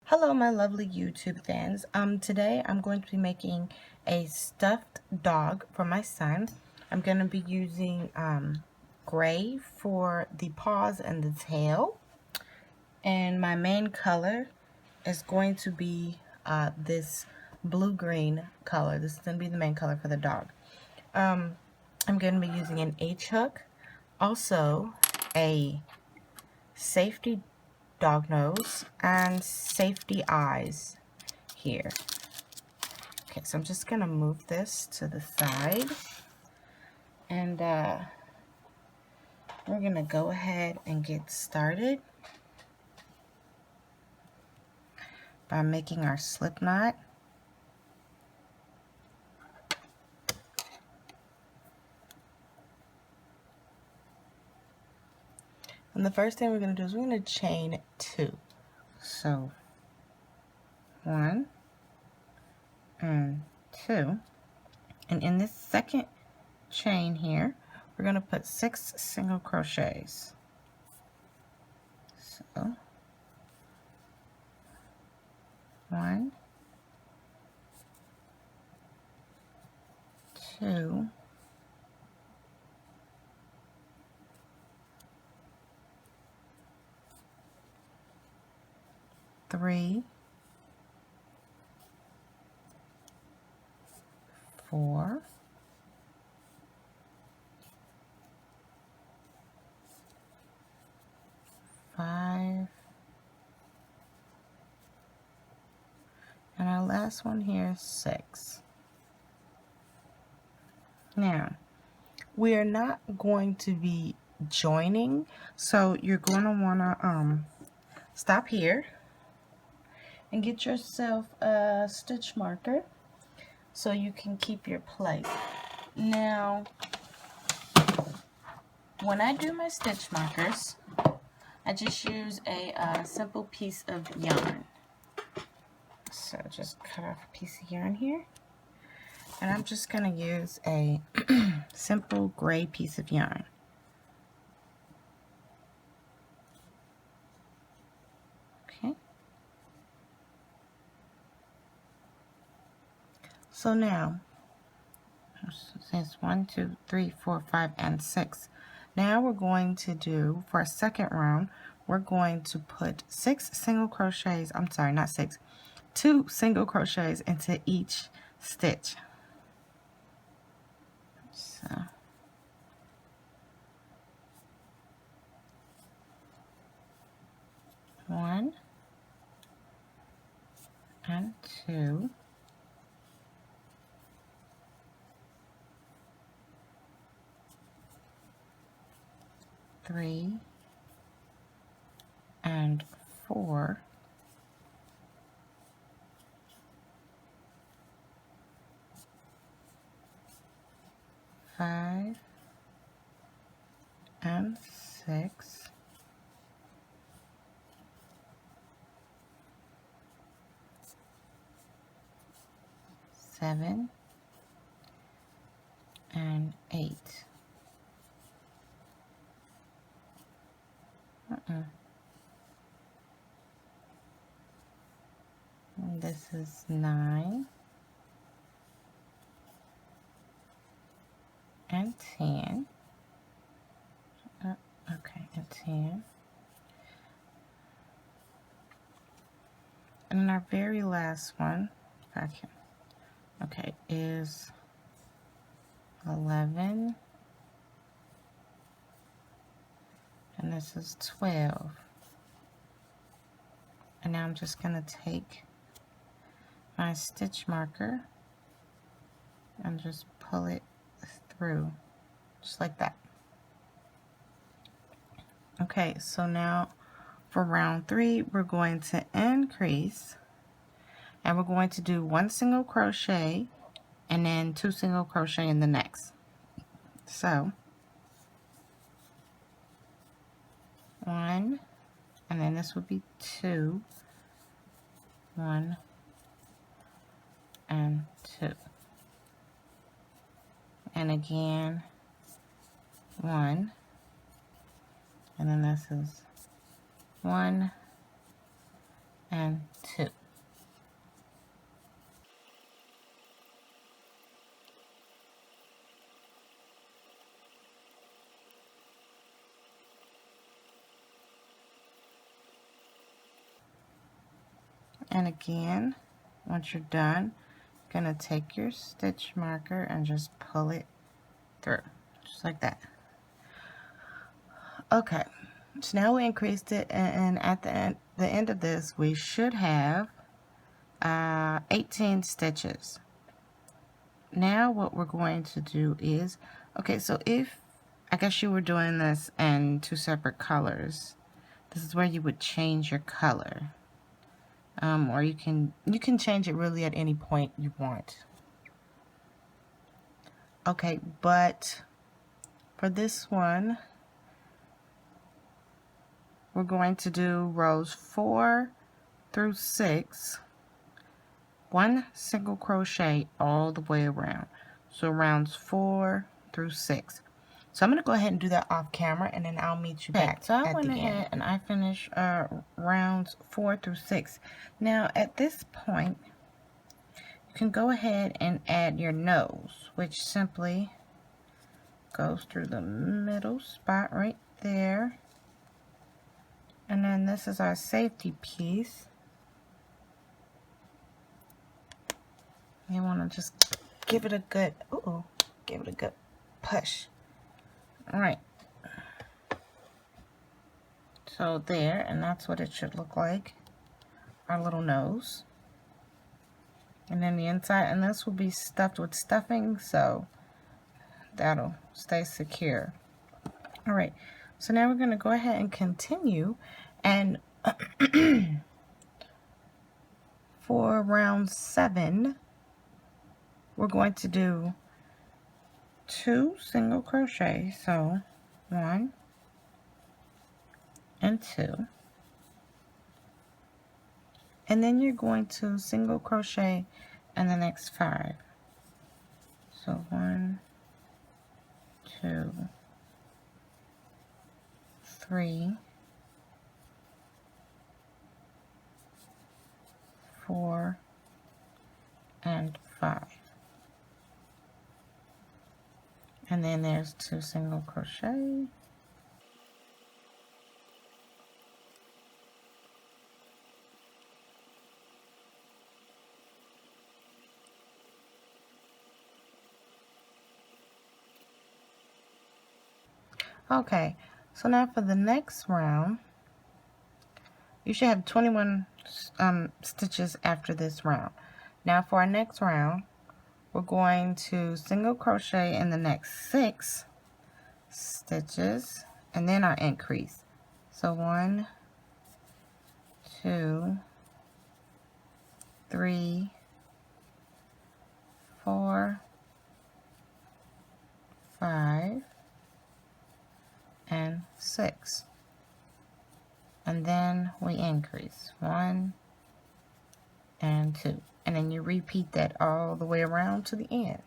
Hello my lovely YouTube fans. Today I'm going to be making a stuffed dog for my son. I'm going to be using gray for the paws and the tail. And my main color is going to be this blue-green color. This is going to be the main color for the dog. I'm going to be using an H-hook, also a safety dog nose, and safety eyes here. Okay, so I'm just gonna move this to the side, and we're gonna go ahead and get started by making our slip knot. And the first thing we're gonna do is we're gonna chain 2. So 1 and 2, and in this second chain here we're gonna put 6 single crochets. So 1, 2, 3, 4, 5, and our last one here is 6. Now, we are not going to be joining, so you're going to want to stop here and get yourself a stitch marker so you can keep your place. Now, when I do my stitch markers, I just use a simple piece of yarn. So just cut off a piece of yarn here, and I'm just going to use a simple gray piece of yarn. Okay. So now, since 1, 2, 3, 4, 5, and 6. Now we're going to do, for a second round, we're going to put 6 single crochets, I'm sorry, not 6, 2 single crochets into each stitch. So, one and 2, three and 4, 5 and 6, 7 and 8. And this is 9 and 10. Okay, and 10. And then our very last one, if I can, okay, is 11. And this is 12. And now I'm just going to take my stitch marker and just pull it through, just like that. Okay, so now for round 3, we're going to increase, and we're going to do 1 single crochet and then 2 single crochet in the next. So 1, and then this would be 2, 1 and 2, and again 1, and then this is 1 and 2. And again, once you're done, you're going to take your stitch marker and just pull it through, just like that. Okay, so now we increased it, and at the end of this, we should have 18 stitches. Now what we're going to do is, okay, so if, I guess you were doing this in 2 separate colors, this is where you would change your color. Or you can change it really at any point you want. Okay, but for this one, we're going to do rows 4 through 6, 1 single crochet all the way around. So rounds 4 through 6. So I'm going to go ahead and do that off camera, and then I'll meet you back. So I went ahead and I finished rounds 4 through 6. Now at this point, you can go ahead and add your nose, which simply goes through the middle spot right there. And then this is our safety piece. You want to just give it a good, push. All right. So there, and that's what it should look like, our little nose. And then the inside, and this will be stuffed with stuffing, so that'll stay secure. All right, so now we're going to go ahead and continue, and for round 7, we're going to do 2 single crochet, so 1 and 2, and then you're going to single crochet in the next 5. So 1, 2, 3, 4, and 5. And then there's 2 single crochet. Okay, so now for the next round, you should have 21 stitches after this round. Now for our next round, we're going to single crochet in the next 6 stitches, and then our increase. So 1, 2, 3, 4, 5, and 6. And then we increase 1 and 2. And then you repeat that all the way around to the end.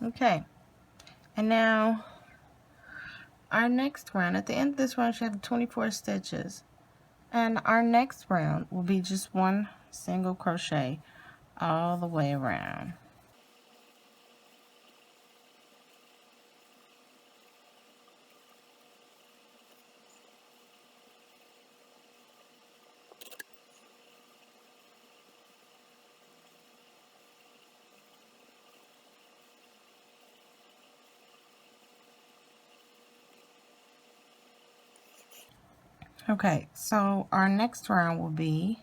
Okay, and now our next round, at the end of this round, you have 24 stitches. And our next round will be just 1 single crochet all the way around. Okay, so our next round will be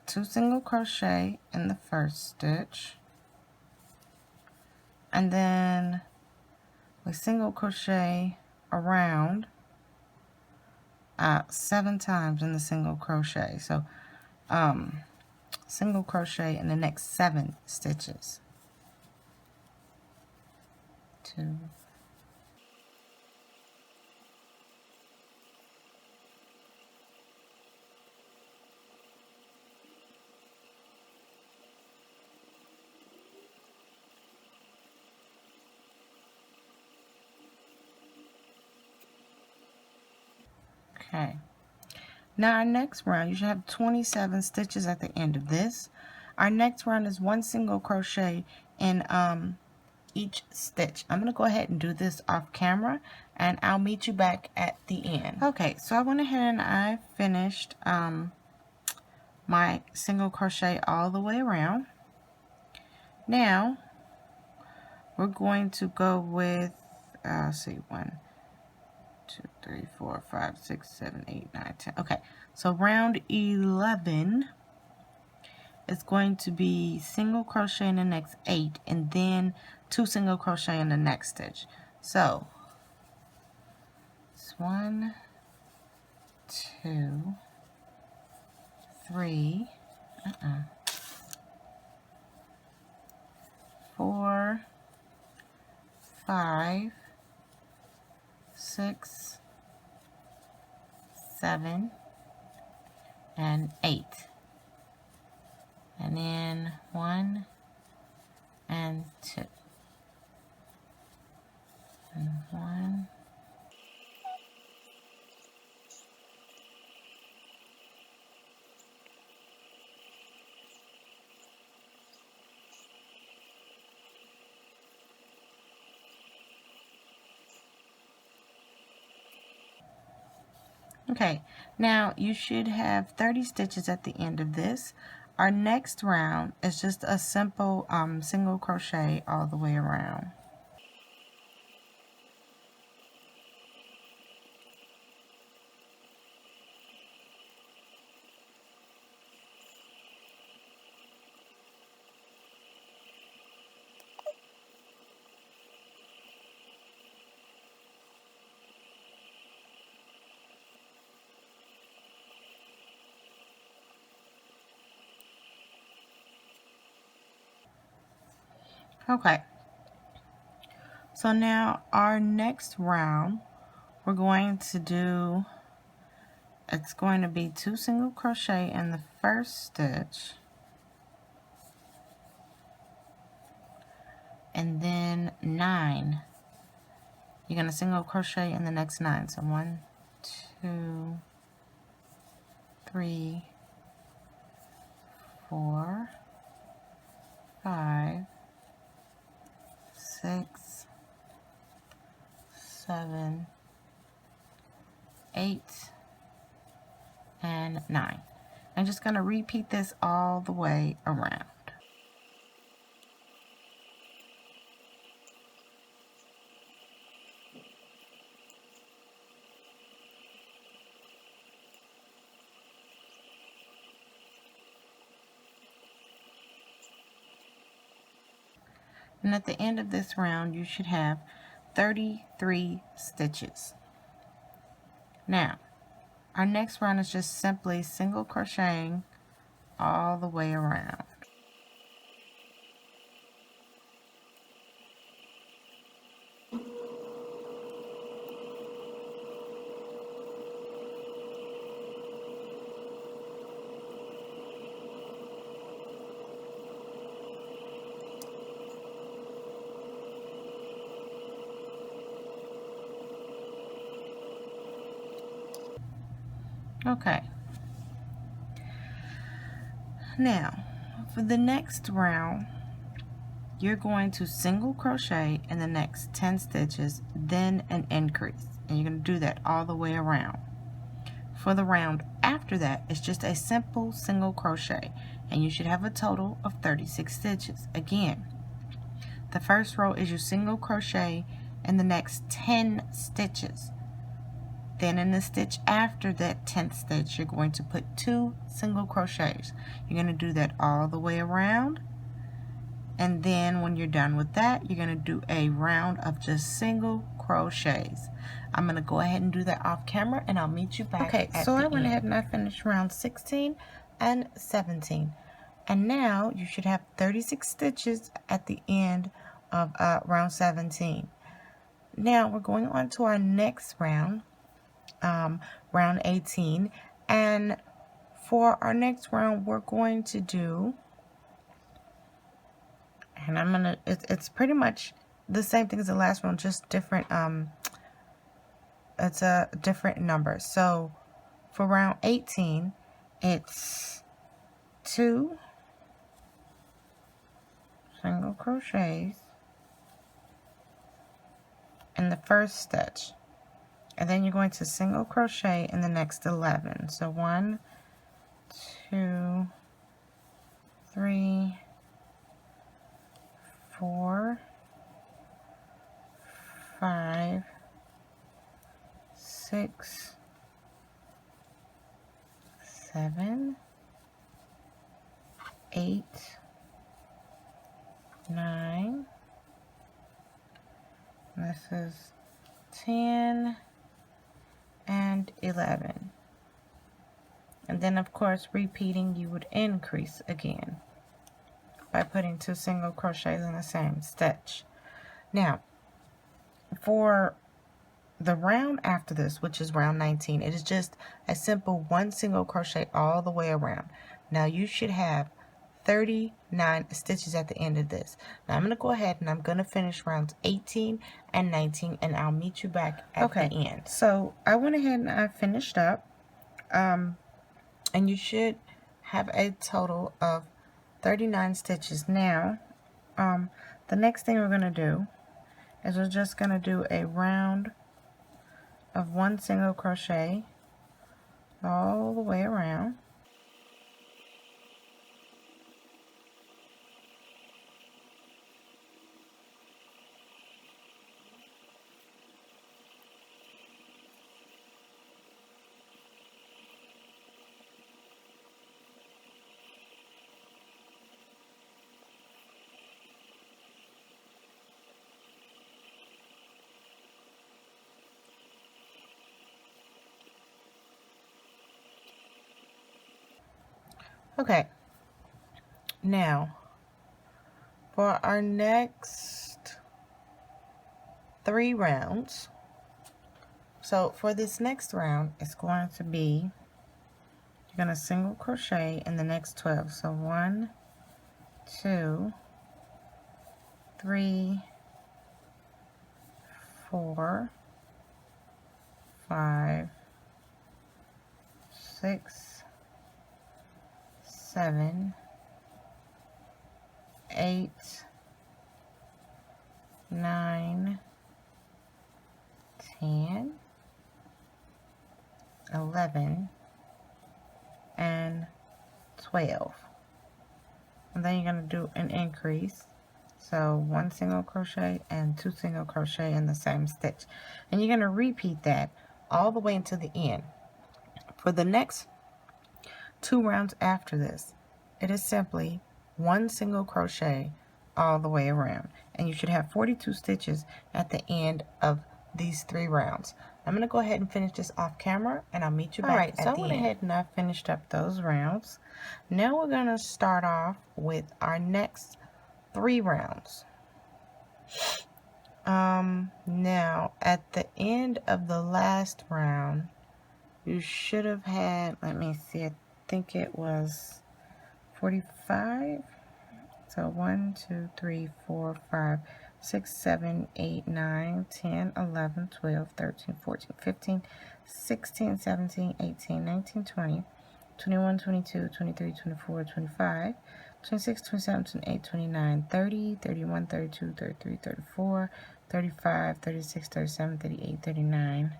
2 single crochet in the first stitch, and then we single crochet around 7 times in the single crochet. So single crochet in the next 7 stitches. 2, Okay. Now our next round, you should have 27 stitches at the end of this. Our next round is 1 single crochet in each stitch. I'm going to go ahead and do this off camera, and I'll meet you back at the end. Okay, so I went ahead and I finished my single crochet all the way around. Now we're going to go with let's see, 1, 2, 3, 4, 5, 6, 7, 8, 9, 10. Okay, so round 11 is going to be single crochet in the next 8 and then 2 single crochet in the next stitch. So it's 1, 2, 3, 4, 5, 6, 7, and 8. And then 1 and 2. And 1. Okay, now you should have 30 stitches at the end of this. Our next round is just a simple single crochet all the way around. Okay, so now our next round, we're going to do, it's going to be 2 single crochet in the first stitch, and then 9. You're going to single crochet in the next 9. So 1, 2, 3, 4, 5, 6, 7, 8, and 9. I'm just going to repeat this all the way around. And at the end of this round, you should have 33 stitches. Now, our next round is just simply single crocheting all the way around. Okay. Now, for the next round, you're going to single crochet in the next 10 stitches, then an increase. And you're going to do that all the way around. For the round after that, it's just a simple single crochet. And you should have a total of 36 stitches. Again, the first row is your single crochet in the next 10 stitches. Then in the stitch after that 10th stitch, you're going to put 2 single crochets. You're going to do that all the way around. And then when you're done with that, you're going to do a round of just single crochets. I'm going to go ahead and do that off camera, and I'll meet you back. Okay, so I went ahead and I finished round 16 and 17. And now you should have 36 stitches at the end of round 17. Now we're going on to our next round. Round 18, and for our next round we're going to do, and it's pretty much the same thing as the last round, just different it's a different number. So for round 18, it's 2 single crochets in the first stitch, and then you're going to single crochet in the next 11. So 1, 2, 3, 4, 5, 6, 7, 8, 9. This is 10 and 11. And then of course repeating, you would increase again by putting 2 single crochets in the same stitch. Now for the round after this, which is round 19, it is just a simple 1 single crochet all the way around. Now you should have 39 stitches at the end of this. Now I'm going to go ahead and I'm going to finish rounds 18 and 19, and I'll meet you back at the end. So I went ahead and I finished up, and you should have a total of 39 stitches. Now the next thing we're going to do is we're just going to do a round of 1 single crochet all the way around. Okay, now for our next 3 rounds, so for this next round, it's going to be, you're going to single crochet in the next 12. So 1, 2, 3, 4, 5, 6, 7, 8, 9, 10, 11, and 12. And then you're going to do an increase. So 1 single crochet and 2 single crochet in the same stitch. And you're going to repeat that all the way until the end. For the next 2 rounds after this, it is simply 1 single crochet all the way around, and you should have 42 stitches at the end of these 3 rounds. I'm going to go ahead and finish this off camera, and I'll meet you back at the end. Alright, so I went ahead and I finished up those rounds. Now we're going to start off with our next 3 rounds. Now at the end of the last round, you should have had, let me see, I think it was 45. So 1, 2, 3, 4, 5, 6, 7, 8, 9, 10, 11, 12, 13, 14, 15, 16, 17, 18, 19, 20, 21, 22, 23, 24, 25, 26, 27, 28, 29, 30, 31, 32, 33, 34, 35, 36, 37, 38, 39,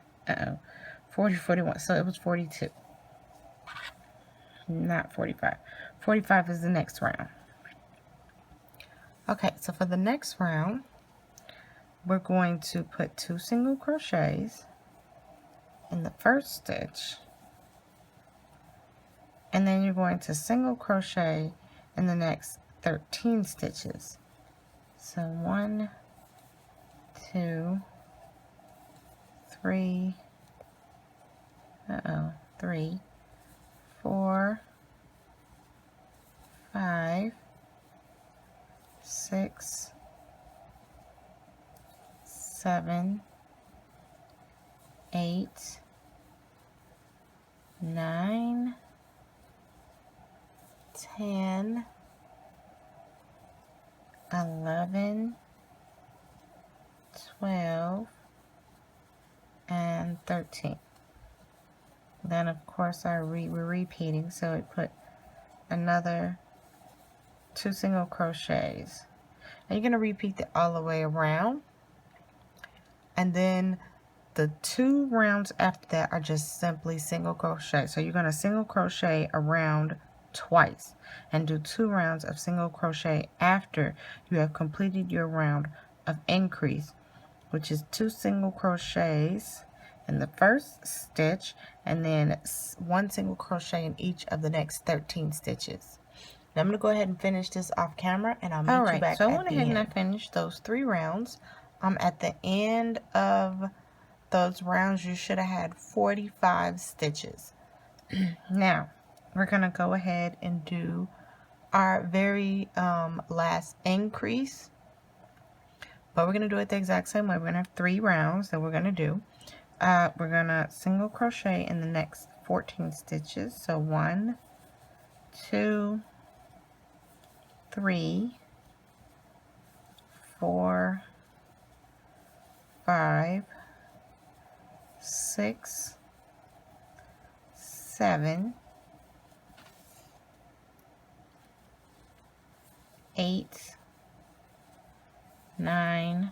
40, 41. So it was 42. Not 45. 45 is the next round. Okay, so for the next round, we're going to put 2 single crochets in the first stitch, and then you're going to single crochet in the next 13 stitches. So 1, 2, 3, 3, 4, 5, 6, 7, 8, 9, 10, 11, 12, and 13. Then of course we're repeating, so we put another 2 single crochets. And you're going to repeat it all the way around, and then the 2 rounds after that are just simply single crochet. So you're going to single crochet around twice and do 2 rounds of single crochet after you have completed your round of increase, which is 2 single crochets in the first stitch and then 1 single crochet in each of the next 13 stitches. Now I'm going to go ahead and finish this off camera, and I'll meet you back at the end. So I went ahead and I finished those 3 rounds. At the end of those rounds, you should have had 45 stitches. Now, we're going to go ahead and do our very last increase. But we're going to do it the exact same way. We're going to have 3 rounds that we're going to do. We're going to single crochet in the next 14 stitches. So 1, 2, 3, 4, 5, 6, 7, 8, 9,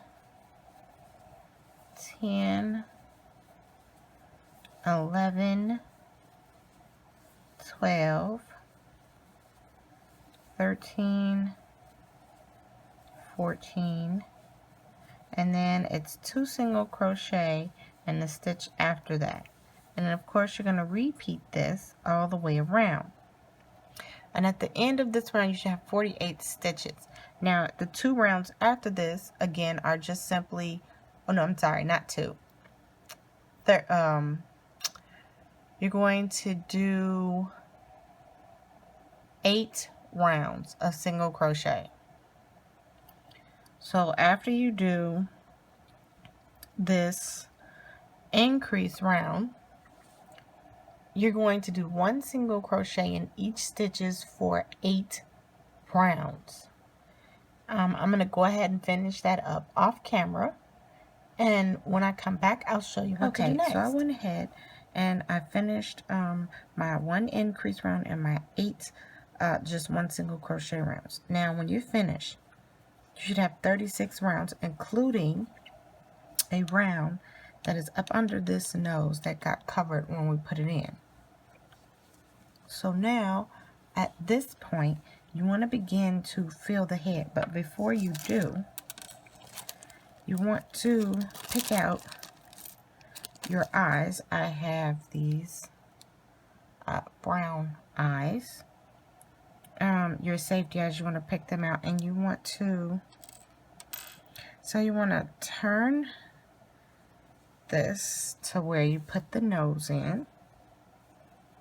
10, 11, 12, 13, 14, and then it's 2 single crochet in the stitch after that. And then of course you're going to repeat this all the way around. And at the end of this round you should have 48 stitches. Now the 2 rounds after this again are just simply, oh no, I'm sorry, not 2. You're going to do 8 rounds of single crochet. So after you do this increase round, you're going to do 1 single crochet in each stitches for 8 rounds. I'm going to go ahead and finish that up off camera, and when I come back I'll show you what to do next. So I went ahead and I finished my 1 increase round and my 8 just 1 single crochet rounds. Now when you finish, you should have 36 rounds, including a round that is up under this nose that got covered when we put it in. So now at this point you want to begin to fill the head, but before you do, you want to pick out your eyes. I have these brown eyes. Your safety eyes, you want to pick them out, and you want to, so you want to turn this to where you put the nose in.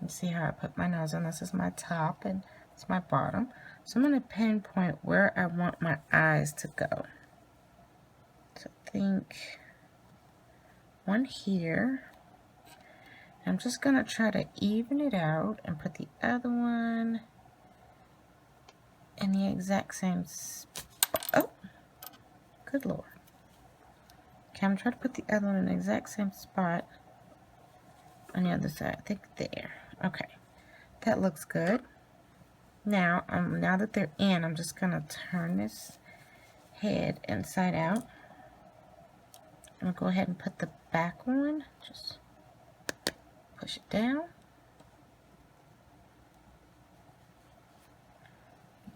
You see how I put my nose in? This is my top and it's my bottom. So I'm going to pinpoint where I want my eyes to go. So I think one here. I'm just going to try to even it out and put the other one in the exact same spot. Oh, good Lord. Okay, I'm trying to put the other one in the exact same spot on the other side. I think there. Okay, that looks good. Now, now that they're in, I'm just going to turn this head inside out. I'm going to go ahead and put the back one. Just push it down.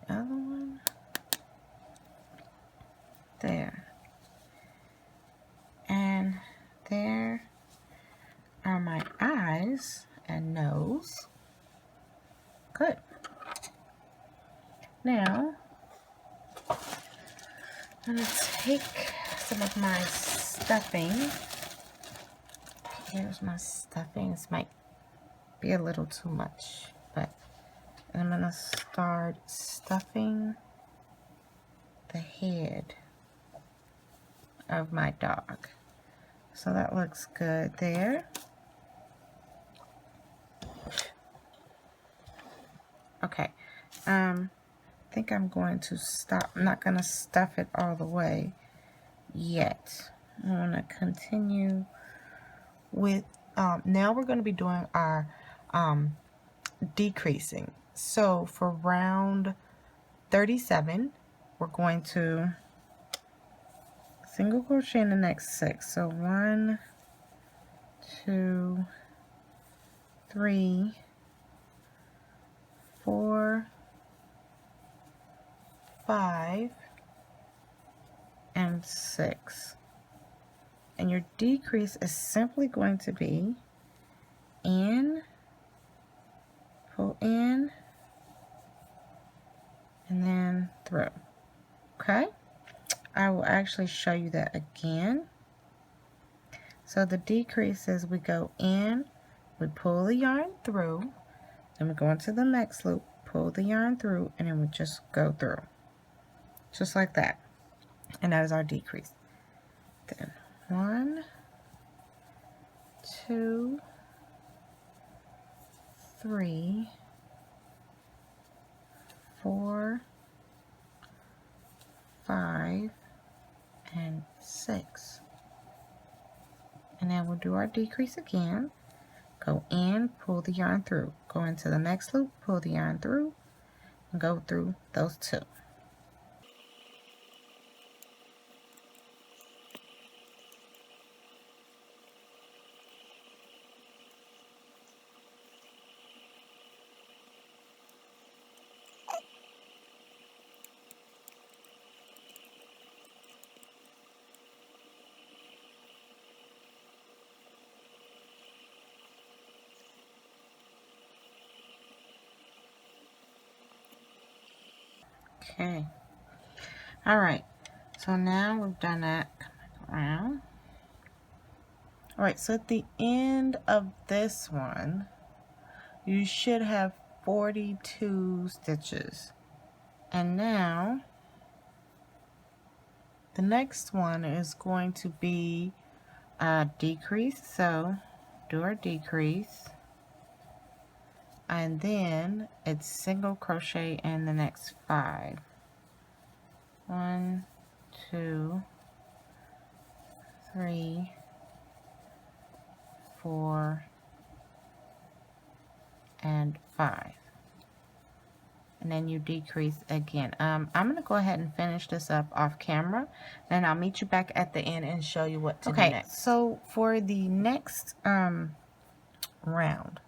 The other one. There. And there are my eyes and nose. Good. Now, I'm going to take some of my stuffing. Here's my stuffing. This might be a little too much, but I'm going to start stuffing the head of my dog. So that looks good there. Okay. I think I'm going to stop. I'm not going to stuff it all the way yet. I want to continue with now we're going to be doing our decreasing. So for round 37, we're going to single crochet in the next 6. So 1, 2, 3, 4, 5, and 6. And your decrease is simply going to be in, pull in, and then through. Okay? I will actually show you that again. So the decrease is we go in, we pull the yarn through, then we go into the next loop, pull the yarn through, and then we just go through. Just like that. And that is our decrease. Then 1, 2, 3, 4, 5, and 6. And then we'll do our decrease again. Go in, pull the yarn through. Go into the next loop, pull the yarn through, and go through those 2. Okay. All right. So now we've done that. Come around. All right. So at the end of this one, you should have 42 stitches. And now the next one is going to be a decrease. So do our decrease. And then it's single crochet in the next 5. 1, 2, 3, 4, and 5. And then you decrease again. I'm going to go ahead and finish this up off camera. Then I'll meet you back at the end and show you what to do next. So for the next round.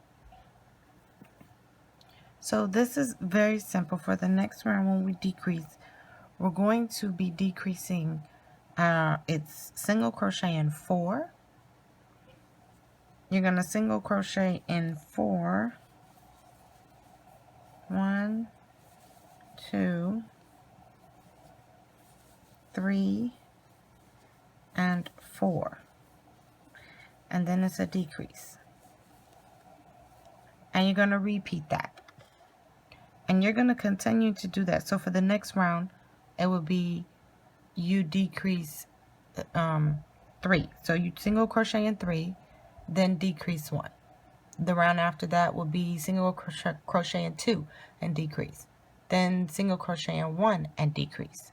So this is very simple. For the next round when we decrease, we're going to be decreasing, it's single crochet in 4. You're going to single crochet in 4. 1, 2, 3, and 4. And then it's a decrease. And you're going to repeat that. And you're going to continue to do that. So for the next round, it will be you decrease 3. So you single crochet in 3, then decrease 1. The round after that will be single crochet in 2 and decrease. Then single crochet in 1 and decrease.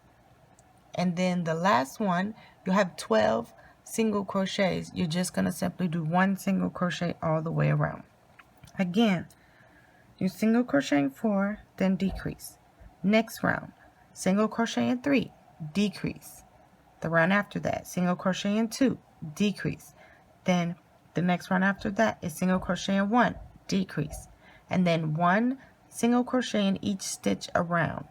And then the last one, you have 12 single crochets. You're just going to simply do 1 single crochet all the way around. Again, you single crochet in 4, then decrease. Next round, single crochet in 3, decrease. The round after that, single crochet in 2, decrease. Then the next round after that is single crochet in 1, decrease. And then 1 single crochet in each stitch around.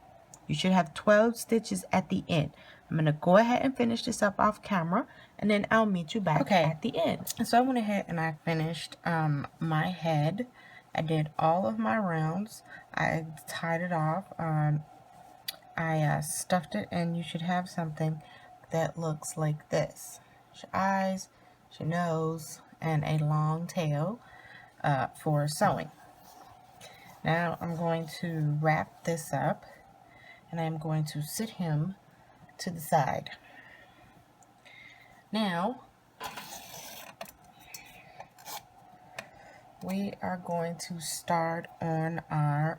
You should have 12 stitches at the end. I'm going to go ahead and finish this up off camera, and then I'll meet you back at the end. So I went ahead and I finished my head. I did all of my rounds. I tied it off. I stuffed it, and you should have something that looks like this. Your eyes, your nose, and a long tail for sewing. Now I'm going to wrap this up, and I'm going to sit him to the side. Now we are going to start on our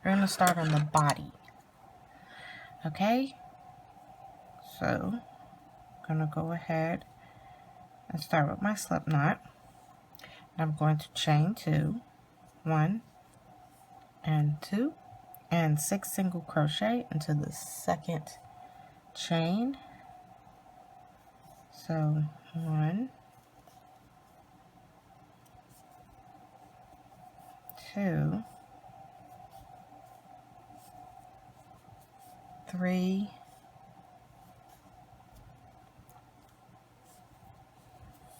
we're going to start on the body. Okay, so going to go ahead and start with my slip knot. I'm going to chain 2, 1 and 2, and 6 single crochet into the second chain. So 1, 2, 3,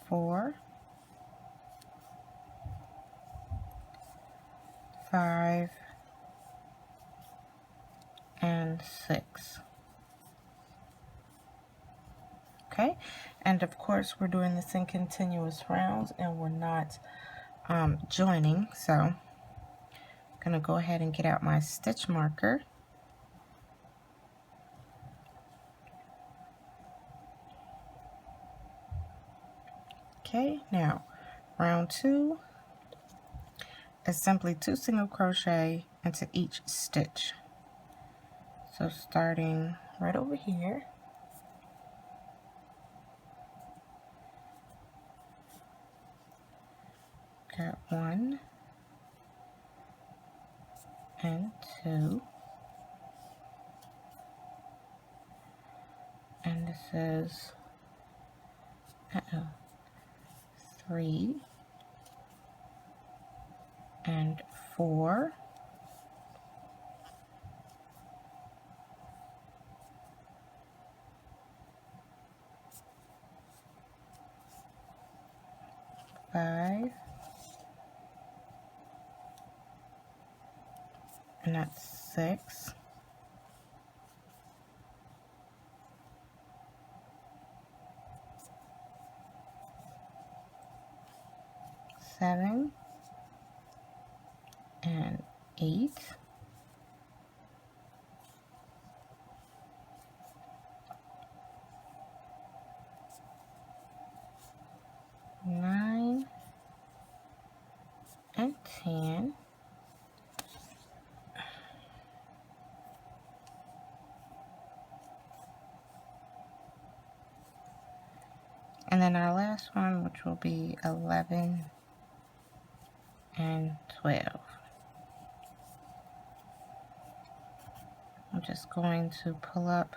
4, 5, and 6. Okay, and of course we're doing this in continuous rounds and we're not joining, so I'm gonna go ahead and get out my stitch marker. Okay, now round 2 is simply 2 single crochet into each stitch. So starting right over here, got 1 and 2, and this is 3 and 4, 5, and that's 6, 7, and 8, 9, and 10, and then our last one, which will be 11 and 12. I'm just going to pull up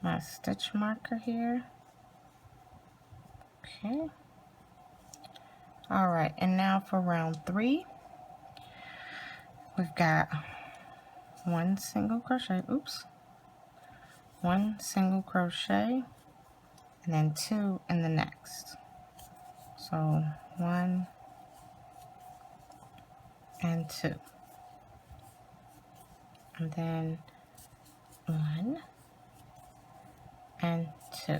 my stitch marker here. Okay. Alright, and now for round 3, we've got 1 single crochet, 1 single crochet, and then 2 in the next. So 1 and 2. And then 1 and 2.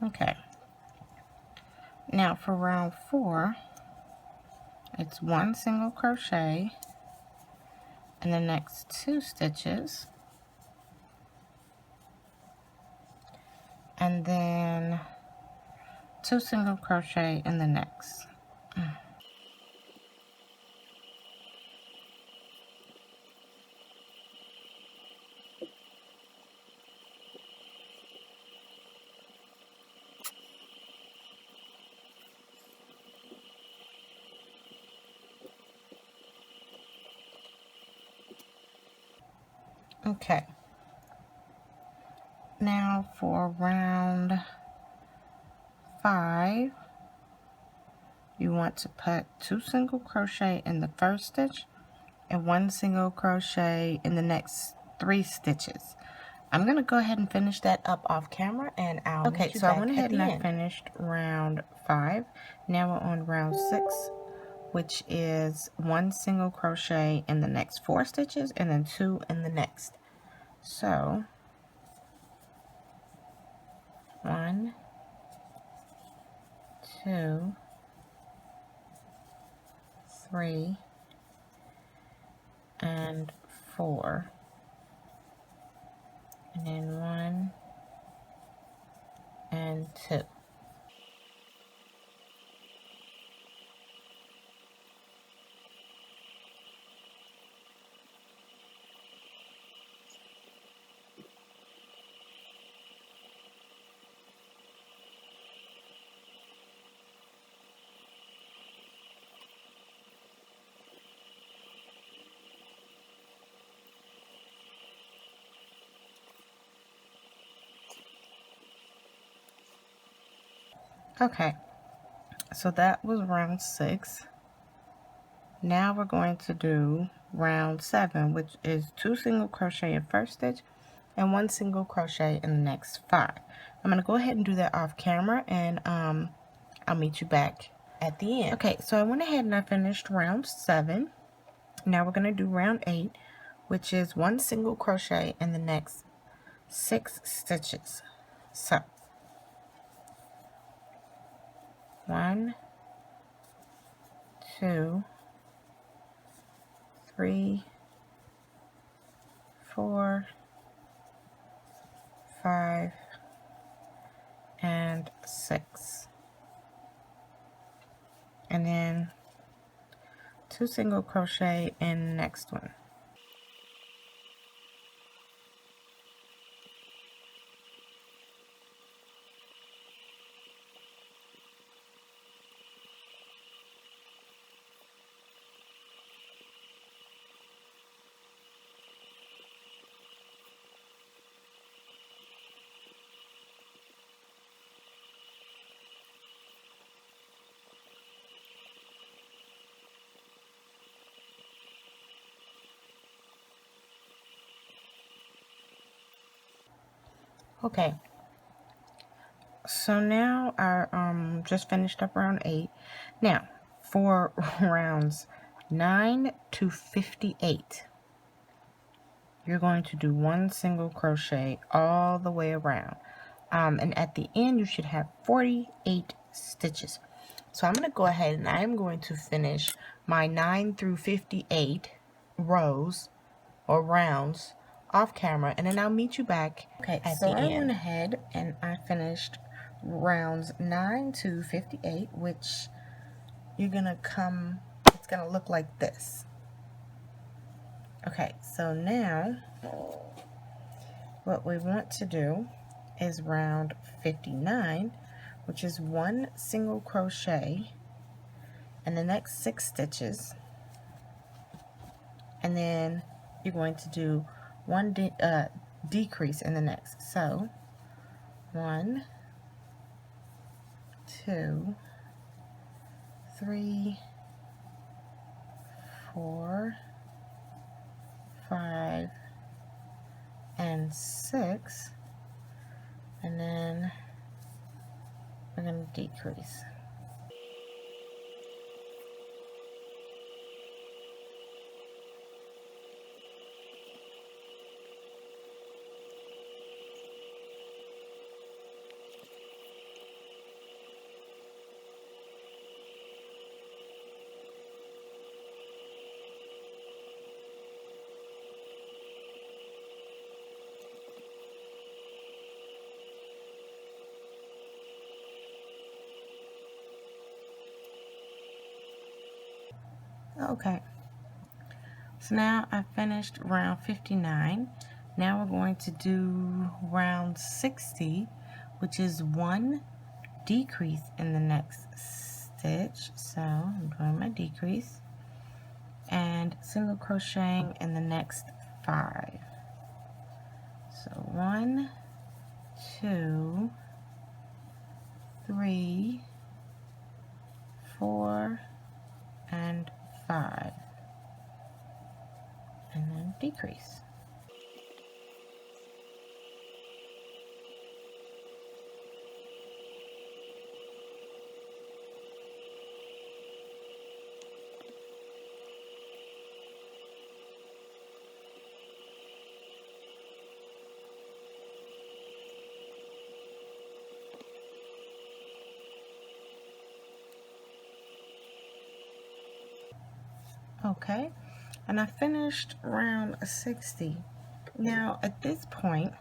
Okay. Now for round 4, it's 1 single crochet in the next 2 stitches, and then 2 single crochet in the next. Okay. Now for round 5, you want to put 2 single crochet in the first stitch and 1 single crochet in the next 3 stitches. I'm going to go ahead and finish that up off camera, and I'll meet you back. I went ahead and I finished round 5. Now we're on round 6, which is 1 single crochet in the next 4 stitches and then 2 in the next. So 1, 2, 3, and 4. and then 1 and 2. Okay, so that was round 6. Now we're going to do round 7, which is 2 single crochet in first stitch and 1 single crochet in the next 5. I'm going to go ahead and do that off camera, and I'll meet you back at the end. Okay, so I went ahead and I finished round 7. Now we're going to do round 8, which is 1 single crochet in the next 6 stitches. So 1, 2, 3, 4, 5, and 6. And then 2 single crochet in the next one. Okay, so now I just finished up round 8. Now for rounds 9 to 58, you're going to do 1 single crochet all the way around, and at the end you should have 48 stitches. So I'm going to go ahead and I'm going to finish my 9 through 58 rows or rounds off camera, and then I'll meet you back at the end. I went ahead and I finished rounds 9 to 58, which it's gonna look like this. Okay, so now what we want to do is round 59, which is 1 single crochet in the next 6 stitches, and then you're going to do 1 decrease in the next. So 1, 2, 3, 4, 5, and 6, and then we're going to decrease. Okay, so now I finished round 59. Now we're going to do round 60, which is 1 decrease in the next stitch. So I'm doing my decrease and single crocheting in the next 5. So 1, 2, 3, 4, and 5, and then decrease. Okay, and I finished round 60. Now at this point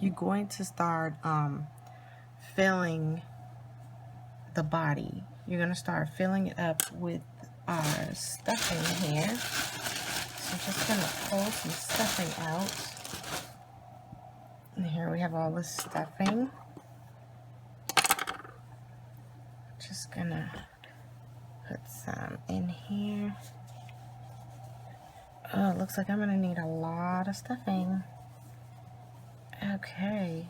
you're going to start filling the body. You're going to start filling it up with our stuffing here. So I'm just going to pull some stuffing out. And here we have all the stuffing. Just going to put some in here. Oh, it looks like I'm going to need a lot of stuffing. Okay.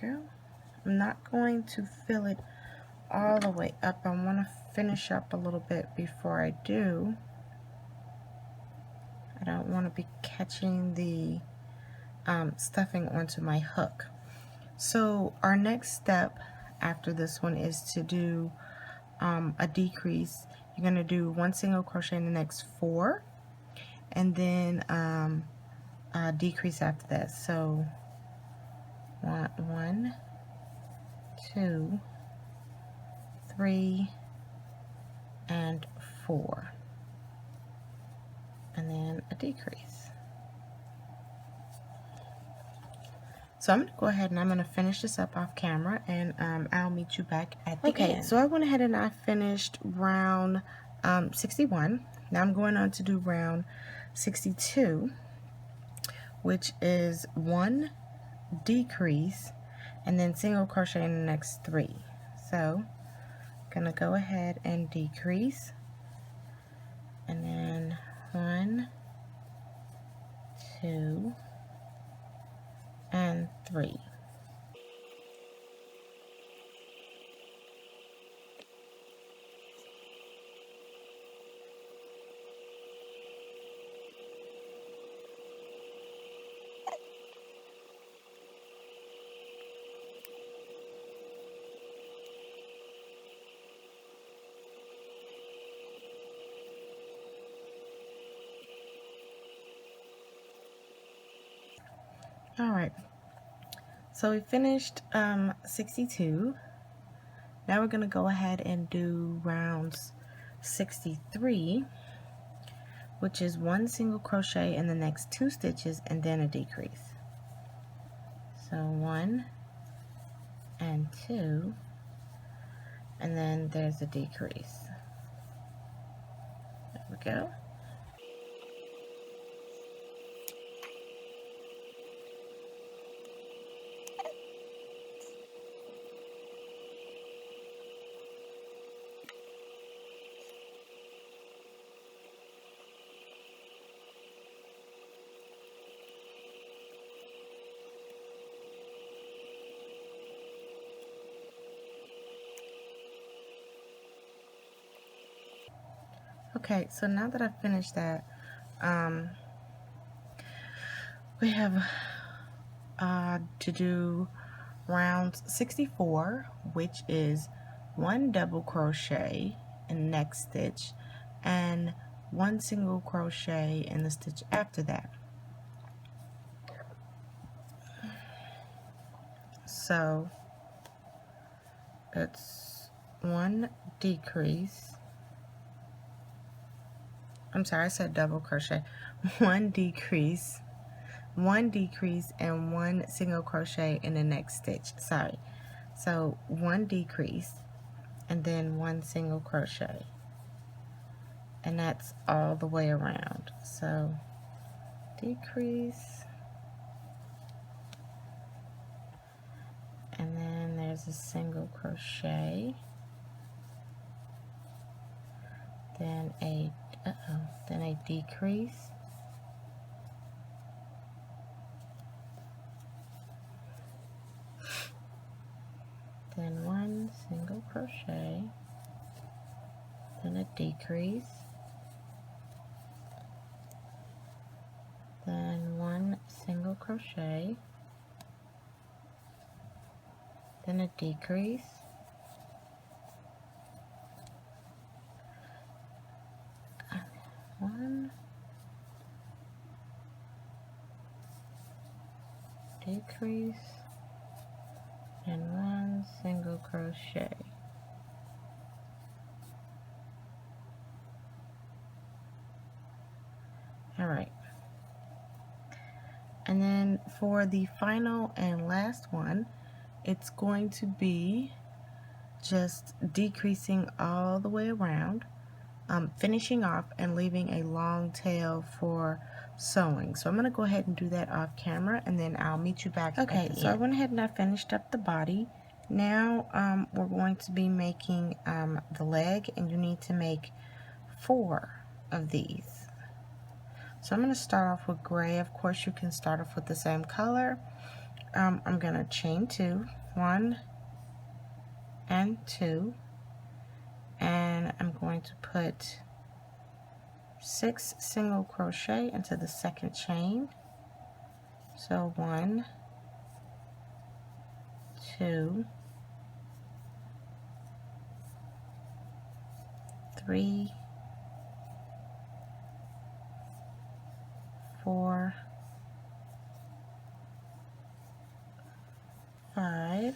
Girl, I'm not going to fill it all the way up. I want to finish up a little bit before I do. I don't want to be catching the stuffing onto my hook. So our next step after this one is to do a decrease. You're going to do 1 single crochet in the next 4, and then a decrease after that. So 1, 2, 3, and 4, and then a decrease. So I'm going to go ahead and I'm going to finish this up off camera, and I'll meet you back at the end. Okay, so I went ahead and I finished round 61. Now I'm going on to do round 62, which is 1 decrease and then single crochet in the next 3. So I'm going to go ahead and decrease, and then 1, 2, and 3. All right. So we finished 62. Now we're going to go ahead and do rounds 63, which is 1 single crochet in the next 2 stitches and then a decrease. So 1 and 2, and then there's a decrease. There we go. Okay, so now that I've finished that, we have to do round 64, which is 1 double crochet in the next stitch and 1 single crochet in the stitch after that. So it's 1 decrease. I'm sorry, I said double crochet. 1 decrease, 1 decrease, and 1 single crochet in the next stitch. Sorry. So 1 decrease and then 1 single crochet. And that's all the way around. So decrease, and then there's a single crochet, then a decrease, then 1 single crochet, then a decrease, then 1 single crochet, then a decrease, one decrease, and 1 single crochet. All right. And then for the final and last one, it's going to be just decreasing all the way around, finishing off and leaving a long tail for sewing. So I'm going to go ahead and do that off camera, and then I'll meet you back. Okay, so I went ahead and I finished up the body. Now we're going to be making the leg, and you need to make 4 of these. So I'm going to start off with gray. Of course, you can start off with the same color. I'm going to chain 2, 1 and 2, and I'm going to put 6 single crochet into the second chain. So 1, 2, 3, 4, 5,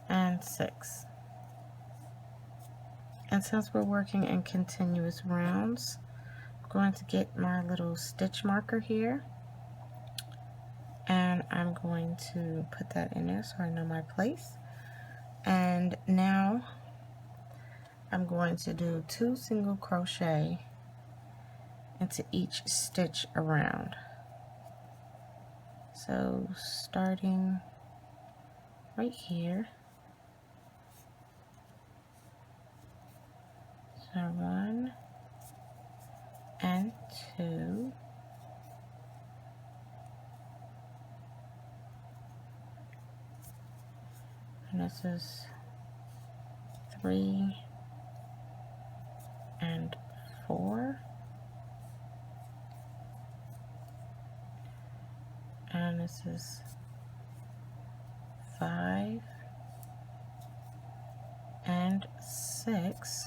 and 6. And since we're working in continuous rounds, I'm going to get my little stitch marker here, and I'm going to put that in there so I know my place. And now I'm going to do 2 single crochet into each stitch around. So starting right here, so 1 and 2, and this is 3 and 4, and this is 5 and 6,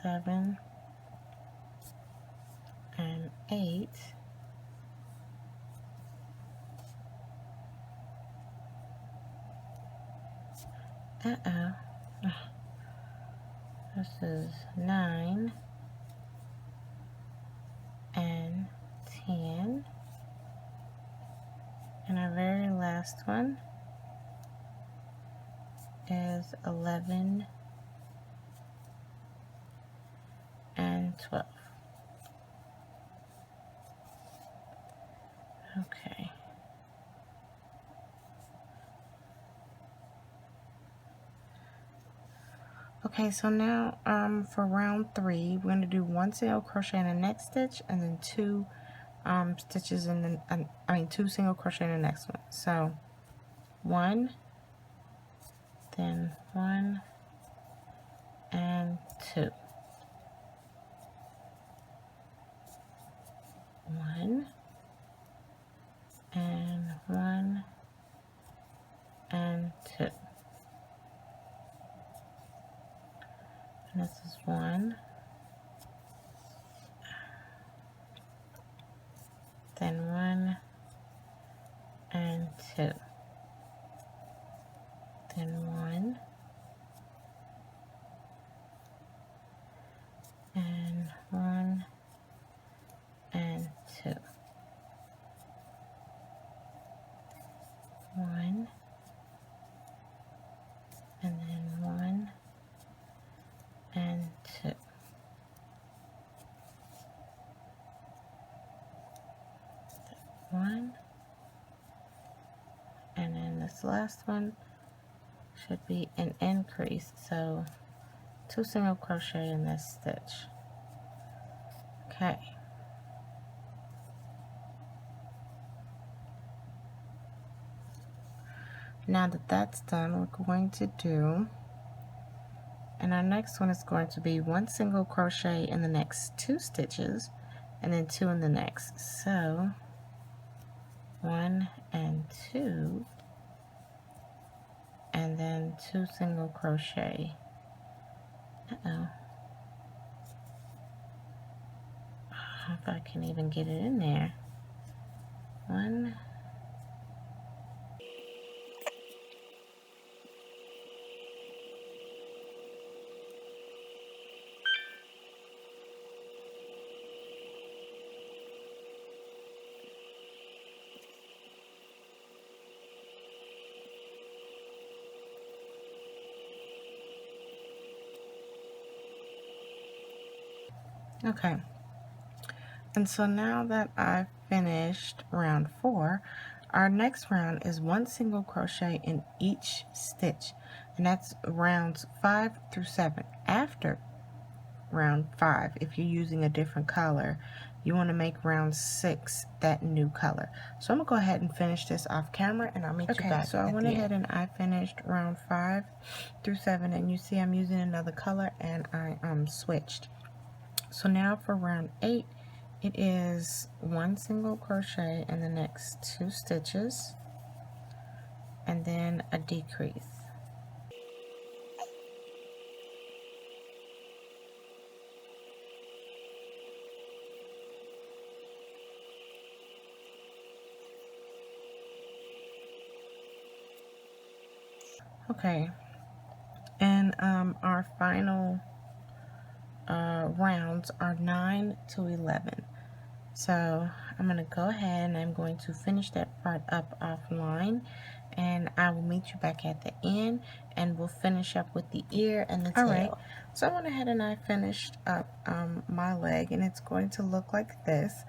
seven and 8, this is 9 and 10, and our very last one is 11 and 12. Okay. Okay, so now for round 3, we're going to do 1 single crochet in the next stitch, and then 2 stitches in the 2 single crochet in the next one. So 1, then 1 and 2, 1 and 1 and 2. And this is 1, then 1 and 2, then 1 and 1 and 2, 1 and then 1 and 2. One, and then this last one should be an increase, so 2 single crochet in this stitch. Okay. Now that that's done, we're going to do, and our next one is going to be 1 single crochet in the next 2 stitches, and then 2 in the next. So 1 and 2, and then 2 single crochet. If I can even get it in there. 1 Okay, and so now that I've finished round 4, our next round is 1 single crochet in each stitch, and that's rounds 5 through 7. After round 5, if you're using a different color, you want to make round 6 that new color. So I'm gonna go ahead and finish this off camera, and I'll meet you back. So I went ahead and I finished round 5 through 7, and you see I'm using another color, and I switched. So now for round 8, it is 1 single crochet in the next 2 stitches, and then a decrease. Okay, and our final rounds are 9 to 11. So I'm going to go ahead and I'm going to finish that part up offline, and I will meet you back at the end, and we'll finish up with the ear and the tail. Alright, so I went ahead and I finished up my leg, and it's going to look like this.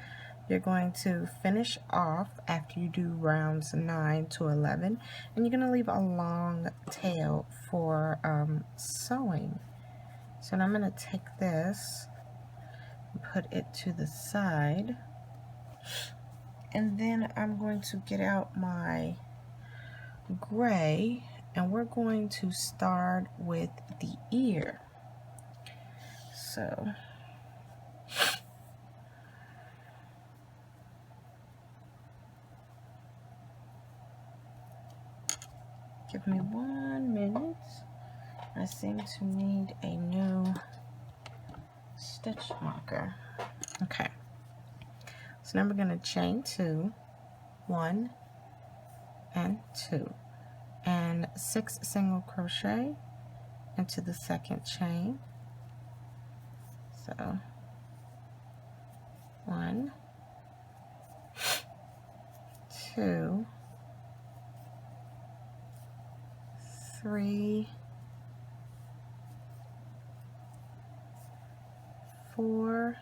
You're going to finish off after you do rounds 9 to 11, and you're going to leave a long tail for sewing. So now I'm going to take this and put it to the side, and then I'm going to get out my gray, and we're going to start with the ear. So give me 1 minute. I seem to need a new stitch marker. Okay, so now we're going to chain 2, 1 and 2, and 6 single crochet into the second chain. So 1, 2, 3, 4,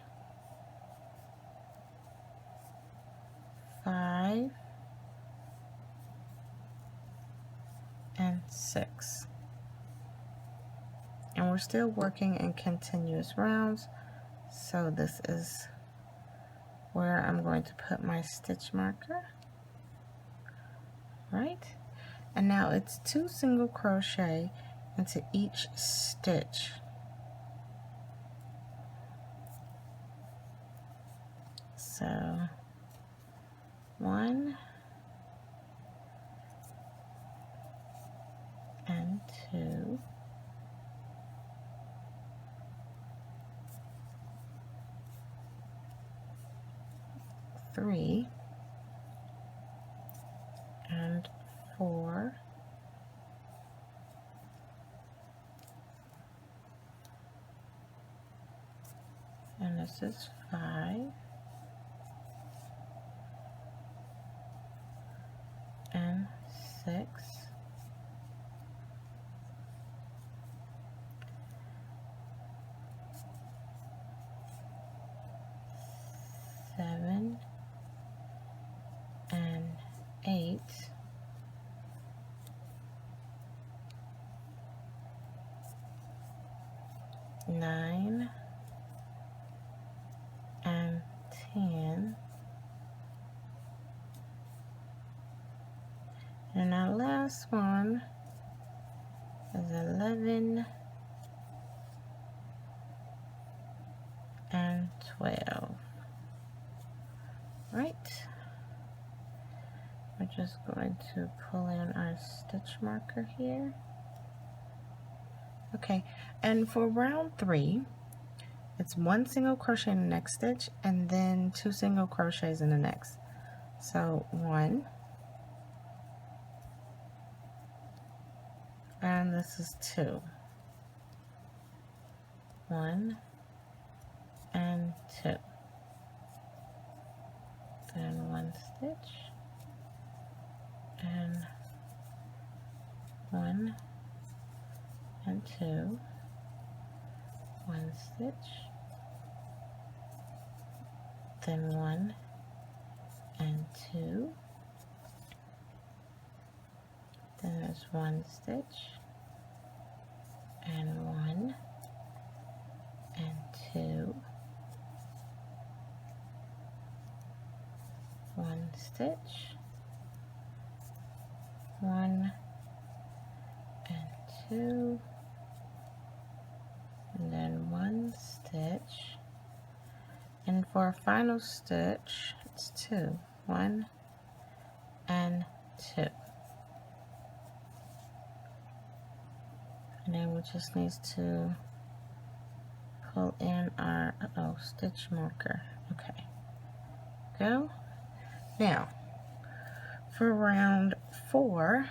5, and 6. And we're still working in continuous rounds, so this is where I'm going to put my stitch marker. Right? And now it's 2 single crochet into each stitch. So 1 and 2, 3 and 4, and this is 5, and 6, 7, and 8, 9, and 10, and our last one is 11 and 12. Right, we're just going to pull in our stitch marker here. Okay, and for round 3, it's 1 single crochet in the next stitch, and then 2 single crochets in the next. So 1, and this is 2, 1 and 2, then 1 stitch, and 1 and 2, 1 stitch, then 1 and 2, then there's 1 stitch, and 1 and 2, 1 stitch, 1 and 2, and then 1 stitch, and for a final stitch it's 2, 1 and 2, and then we just need to pull in our stitch marker. Okay, go. Now for round 4,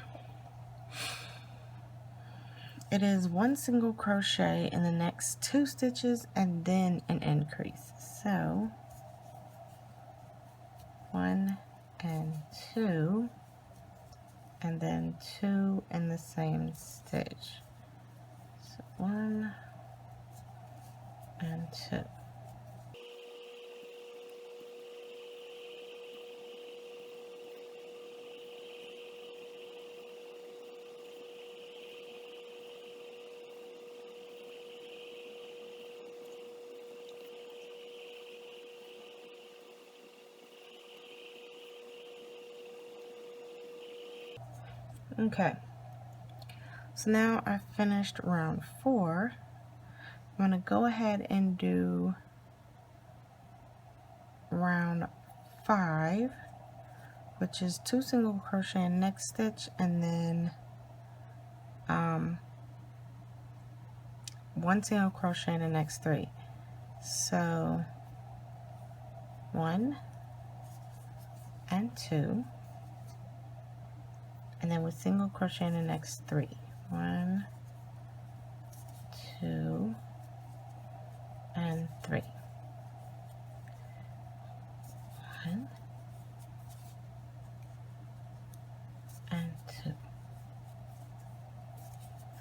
it is 1 single crochet in the next 2 stitches and then an increase. So 1 and 2, and then 2 in the same stitch. So 1 and 2. Okay, so now I've finished round 4. I'm going to go ahead and do round 5, which is 2 single crochet in next stitch, and then 1 single crochet in the next 3. So 1 and 2, and then with single crochet in the next 3. 1, 2, and 3. 1 and 2.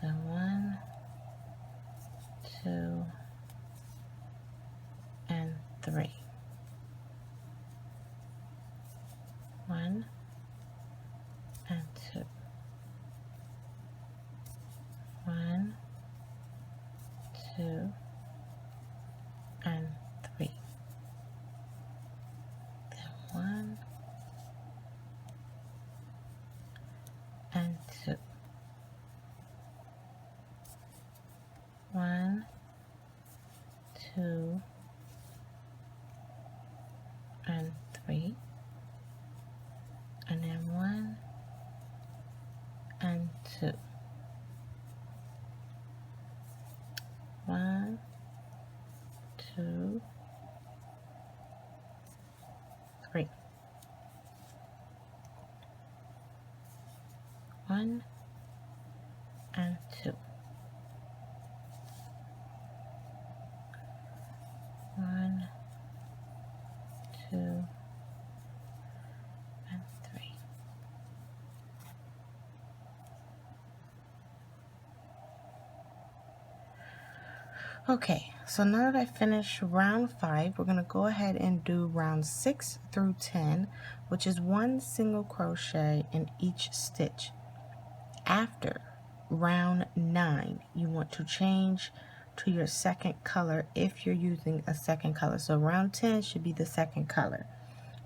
Then 1, 2, and 3. 1 and 2. 1, 2, and 3. Then 1 and 2. 1, 2, and 3. And then 1 and 2. 1, 2, 3. 1 and 2. 1, 2, and 3. Okay, so now that I finished round 5, we're going to go ahead and do round 6 through 10, which is 1 single crochet in each stitch. After round 9, you want to change to your second color if you're using a second color. So round 10 should be the second color.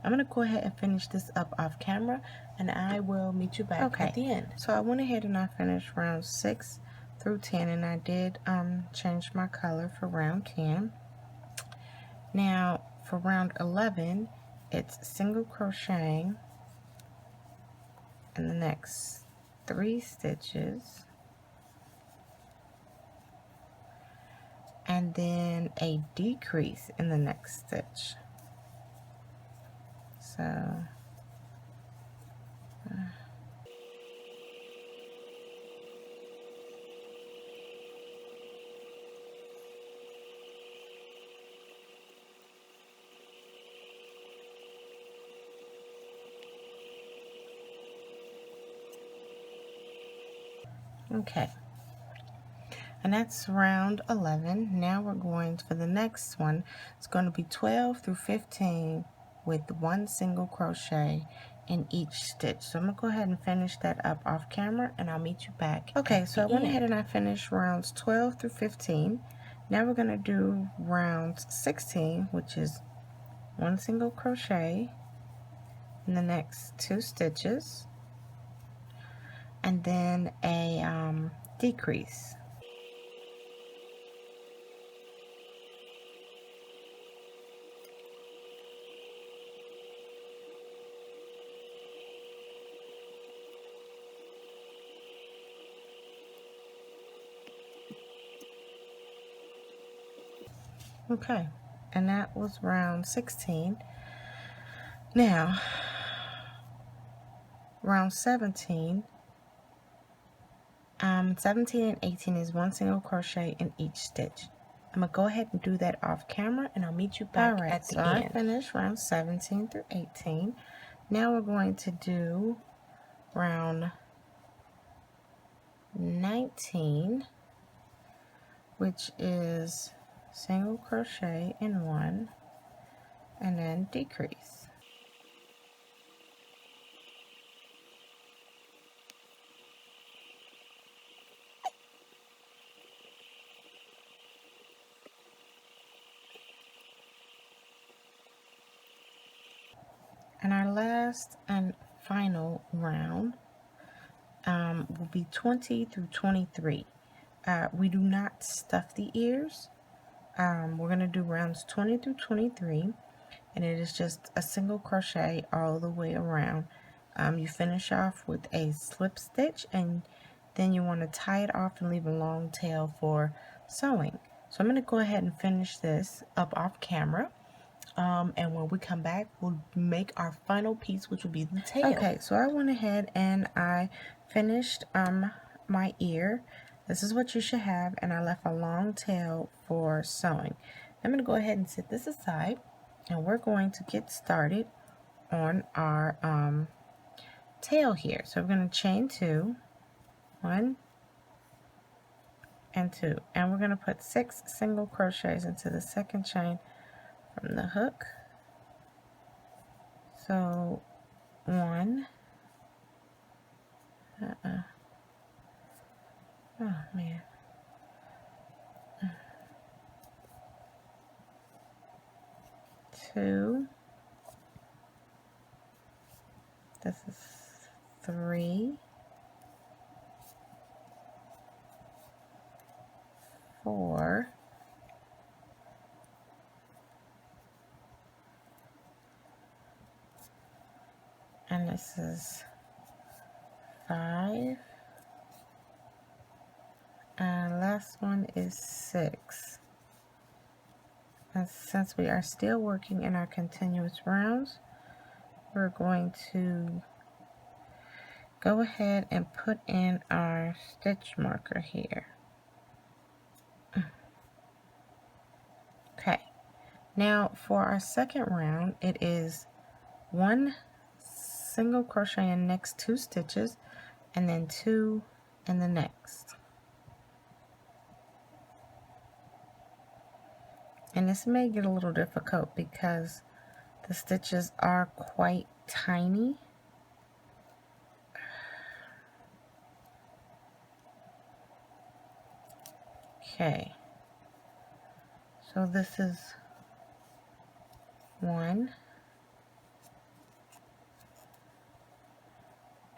I'm going to go ahead and finish this up off camera, and I will meet you back at the end. So I went ahead and I finished round 6 through 10, and I did change my color for round 10. Now for round 11, it's single crocheting in the next 3 stitches, and then a decrease in the next stitch. So okay, And that's round 11. Now we're going for the next one. It's going to be 12 through 15 with one single crochet in each stitch. So I'm going to go ahead and finish that up off camera, and I'll meet you back. Okay, so I went ahead and I finished rounds 12 through 15. Now we're going to do rounds 16, which is one single crochet in the next 2 stitches, and then a decrease. Okay, and that was round 16. Now, round 17, 17 and 18 is one single crochet in each stitch. I'm going to go ahead and do that off camera, and I'll meet you back at the end. I finished round 17 through 18. Now we're going to do round 19, which is single crochet in one, and then decrease. And our last and final round will be 20 through 23. We do not stuff the ears. We're going to do rounds 20 through 23, and it is just a single crochet all the way around. You finish off with a slip stitch, and then you want to tie it off and leave a long tail for sewing. So I'm going to go ahead and finish this up off camera. And when we come back, we'll make our final piece, which will be the tail. Okay, so I went ahead and I finished my ear. This is what you should have, and I left a long tail for sewing. I'm going to go ahead and set this aside, and we're going to get started on our tail here. So we're going to chain 2, 1 and 2, and we're going to put 6 single crochets into the second chain from the hook. So 1, oh man, 2, this is 3, 4, and this is 5, and last one is 6. And since we are still working in our continuous rounds, we're going to go ahead and put in our stitch marker here. Okay, now for our second round, it is one single crochet in the next 2 stitches, and then 2 in the next. And this may get a little difficult because the stitches are quite tiny. Okay, so this is 1,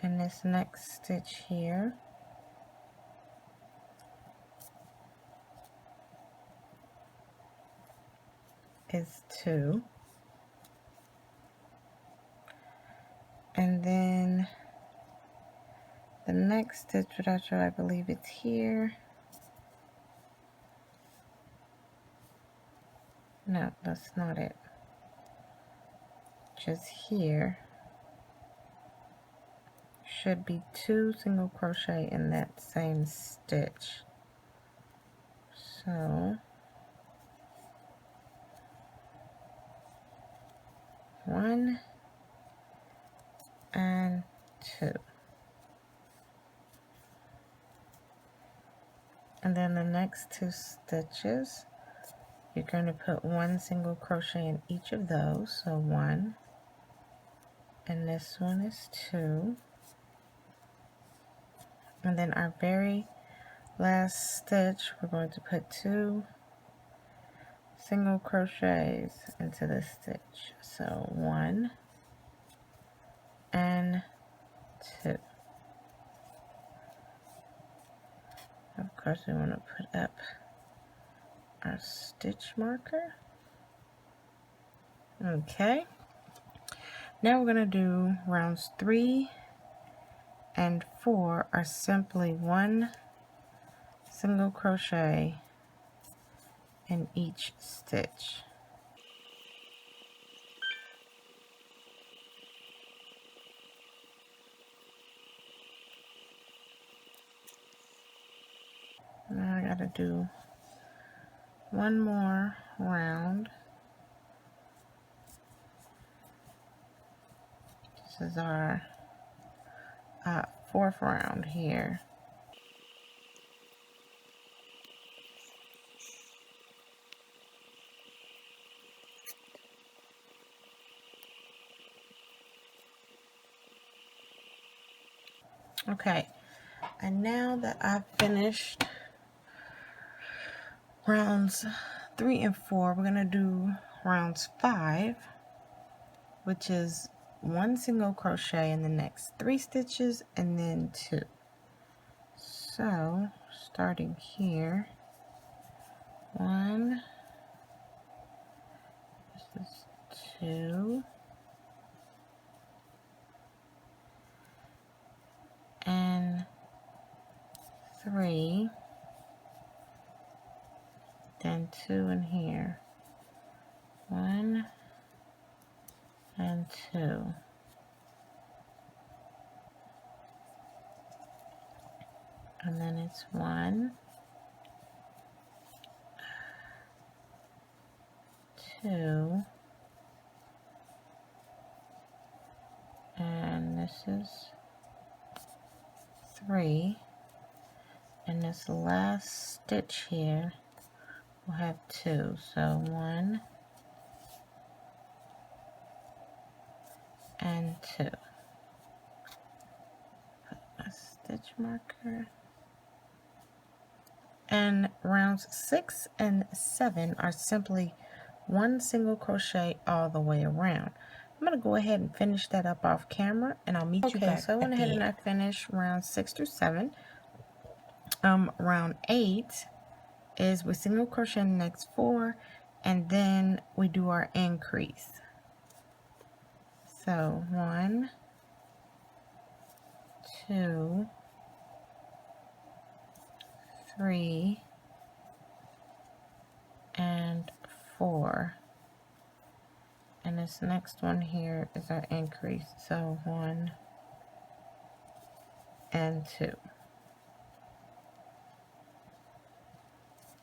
and this next stitch here is 2, and then the next stitch, which I believe it's here. No, that's not it. Just here should be 2 single crochet in that same stitch. So 1 and 2. And then the next 2 stitches, you're going to put 1 single crochet in each of those. So 1, and this one is 2. And then our very last stitch, we're going to put 2 single crochets into this stitch. So 1 and 2. Of course, we want to put up our stitch marker. Okay. Now we're going to do rounds 3 and 4 are simply 1 single crochet in each stitch. Now I gotta do one more round. This is our 4th round here. Okay, and now that I've finished rounds 3 and 4, we're gonna do rounds 5, which is 1 single crochet in the next 3 stitches and then 2. So starting here, 1, this is 2, and 3, then 2 in here, 1 and 2, and then it's 1, 2, and this is 3, and this last stitch here will have 2, so 1 and 2. Put a stitch marker. And rounds 6 and 7 are simply 1 single crochet all the way around. I'm going to go ahead and finish that up off camera, and I'll meet you back. Okay, so I went ahead and I finished rounds 6 through 7. Round 8 is we single crochet in the next 4, and then we do our increase. So 1, 2, 3, and 4. And this next one here is our increase. So 1 and 2.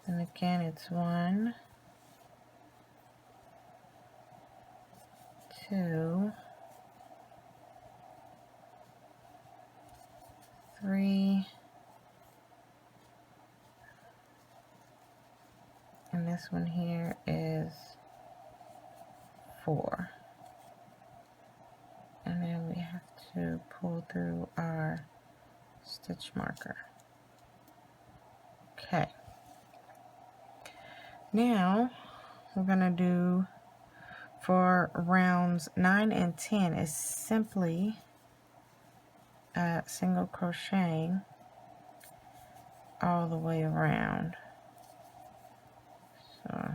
And again, it's 1, 2, 3, and this one here is 4. And then we have to pull through our stitch marker. Okay. Now we're gonna do for rounds 9 and 10 is simply single crocheting all the way around. So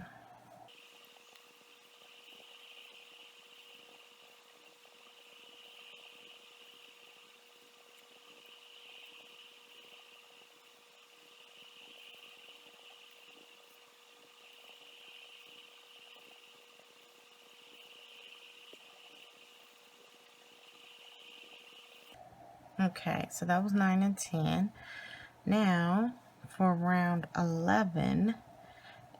okay, so that was 9 and 10. Now for round 11,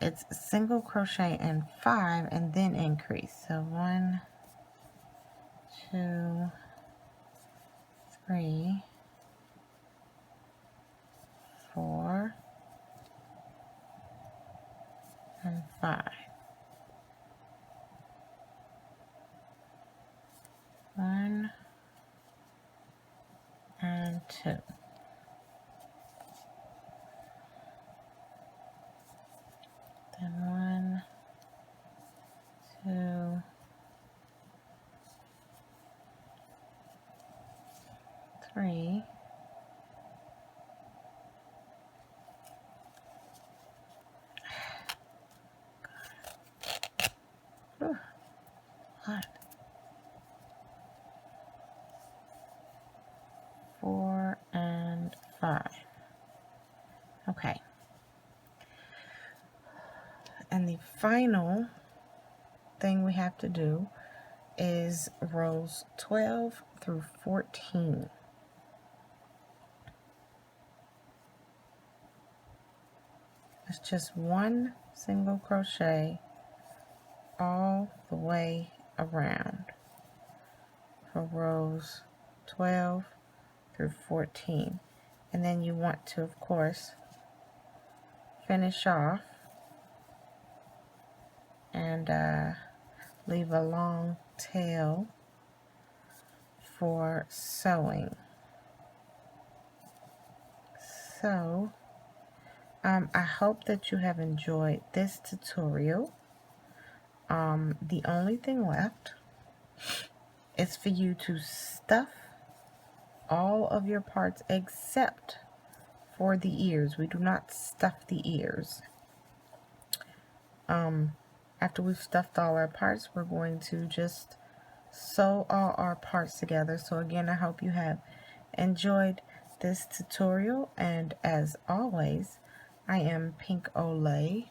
it's single crochet in 5 and then increase. So 1, 2, 3, 4, and 5. 1 and 2. Then 1, 2, 3. Whew, hot. 4 and 5. Okay. And the final thing we have to do is rows 12 through 14. It's just one single crochet all the way around for rows 12 through 14. And then you want to, of course, finish off and leave a long tail for sewing. So I hope that you have enjoyed this tutorial. The only thing left is for you to stuff all of your parts except for the ears. We do not stuff the ears. After we've stuffed all our parts, we're going to just sew all our parts together. So again, I hope you have enjoyed this tutorial, and as always, I am Pink Olay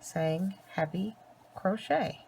saying happy crochet.